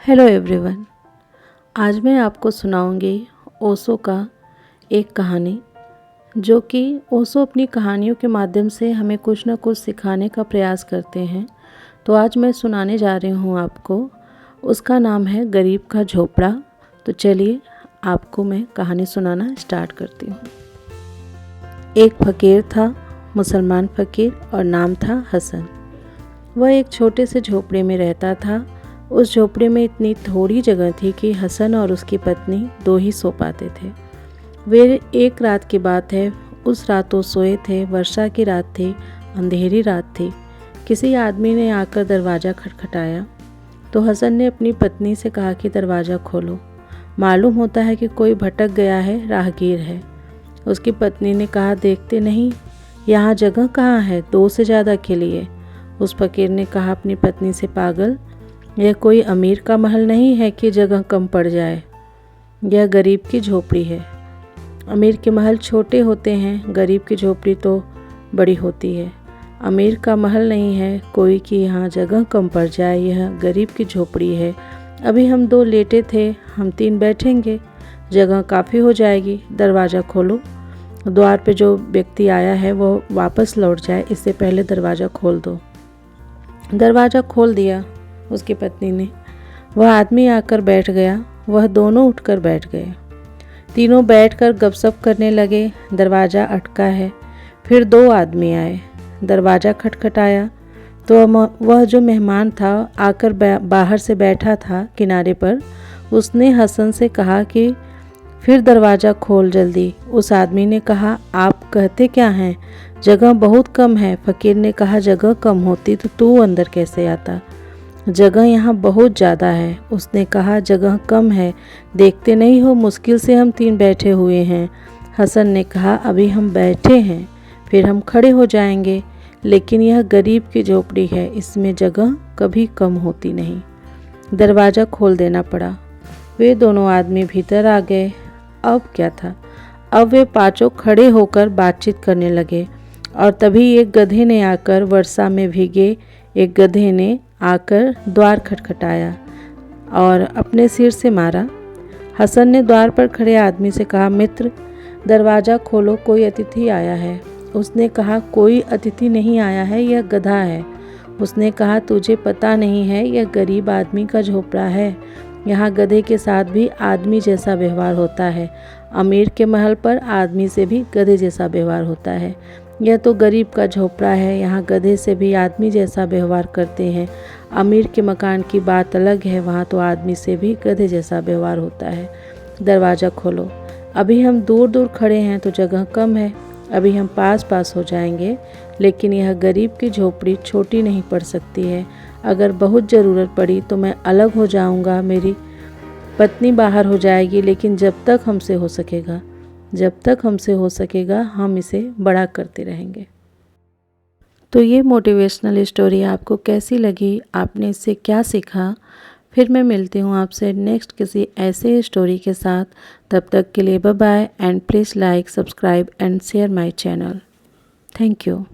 Hello everyone. आज मैं आपको सुनाऊंगी ओशो का एक कहानी, जो कि ओशो अपनी कहानियों के माध्यम से हमें कुछ न कुछ सिखाने का प्रयास करते हैं। तो आज मैं सुनाने जा रही हूँ आपको। उसका नाम है गरीब का झोपड़ा। तो चलिए आपको मैं कहानी सुनाना स्टार्ट करती हूँ। एक फ़कीर था, मुसलमान फ़कीर, और नाम था हसन। वह एक छोटे से झोपड़े में रहता था। उस झोपड़े में इतनी थोड़ी जगह थी कि हसन और उसकी पत्नी दो ही सो पाते थे। वे एक रात की बात है, उस रात वो सोए थे। वर्षा की रात थी, अंधेरी रात थी। किसी आदमी ने आकर दरवाज़ा खटखटाया तो हसन ने अपनी पत्नी से कहा कि दरवाज़ा खोलो, मालूम होता है कि कोई भटक गया है, राहगीर है। उसकी पत्नी ने कहा, देखते नहीं यहाँ जगह कहाँ है, दो से ज़्यादा के लिए। उस फ़कीर ने कहा अपनी पत्नी से, पागल, यह कोई अमीर का महल नहीं है कि जगह कम पड़ जाए। यह गरीब की झोपड़ी है। अमीर के महल छोटे होते हैं, गरीब की झोपड़ी तो बड़ी होती है। अमीर का महल नहीं है कोई कि यहाँ जगह कम पड़ जाए। यह गरीब की झोपड़ी है। अभी हम दो लेटे थे, हम तीन बैठेंगे, जगह काफ़ी हो जाएगी। दरवाज़ा खोलो, द्वार पे जो व्यक्ति आया है वो वापस लौट जाए, इससे पहले दरवाज़ा खोल दो। दरवाज़ा खोल दिया उसकी पत्नी ने। वह आदमी आकर बैठ गया। वह दोनों उठकर बैठ गए। तीनों बैठकर गपशप करने लगे। दरवाज़ा अटका है। फिर दो आदमी आए, दरवाज़ा खटखटाया तो वह जो मेहमान था आकर बाहर से बैठा था किनारे पर, उसने हसन से कहा कि फिर दरवाज़ा खोल जल्दी। उस आदमी ने कहा, आप कहते क्या हैं, जगह बहुत कम है। फ़कीर ने कहा, जगह कम होती तो तू अंदर कैसे आता, जगह यहाँ बहुत ज़्यादा है। उसने कहा, जगह कम है, देखते नहीं हो मुश्किल से हम तीन बैठे हुए हैं। हसन ने कहा, अभी हम बैठे हैं, फिर हम खड़े हो जाएंगे, लेकिन यह गरीब की झोपड़ी है, इसमें जगह कभी कम होती नहीं। दरवाज़ा खोल देना पड़ा। वे दोनों आदमी भीतर आ गए। अब क्या था, अब वे पांचों खड़े होकर बातचीत करने लगे। और तभी एक गधे ने आकर, वर्षा में भीगे एक गधे ने आकर द्वार खटखटाया और अपने सिर से मारा। हसन ने द्वार पर खड़े आदमी से कहा, मित्र, दरवाज़ा खोलो, कोई अतिथि आया है। उसने कहा, कोई अतिथि नहीं आया है, यह गधा है। उसने कहा, तुझे पता नहीं है, यह गरीब आदमी का झोपड़ा है। यहाँ गधे के साथ भी आदमी जैसा व्यवहार होता है। अमीर के महल पर आदमी से भी गधे जैसा व्यवहार होता है। यह तो गरीब का झोपड़ा है, यहाँ गधे से भी आदमी जैसा व्यवहार करते हैं। अमीर के मकान की बात अलग है, वहाँ तो आदमी से भी गधे जैसा व्यवहार होता है। दरवाज़ा खोलो, अभी हम दूर दूर खड़े हैं तो जगह कम है, अभी हम पास पास हो जाएंगे, लेकिन यह गरीब की झोपड़ी छोटी नहीं पड़ सकती है। अगर बहुत ज़रूरत पड़ी तो मैं अलग हो जाऊँगा, मेरी पत्नी बाहर हो जाएगी, लेकिन जब तक हमसे हो सकेगा हम इसे बड़ा करते रहेंगे। तो ये मोटिवेशनल स्टोरी आपको कैसी लगी, आपने इससे क्या सीखा? फिर मैं मिलती हूँ आपसे नेक्स्ट किसी ऐसे स्टोरी के साथ। तब तक के लिए bye bye, and please like, subscribe and share my channel. Thank you.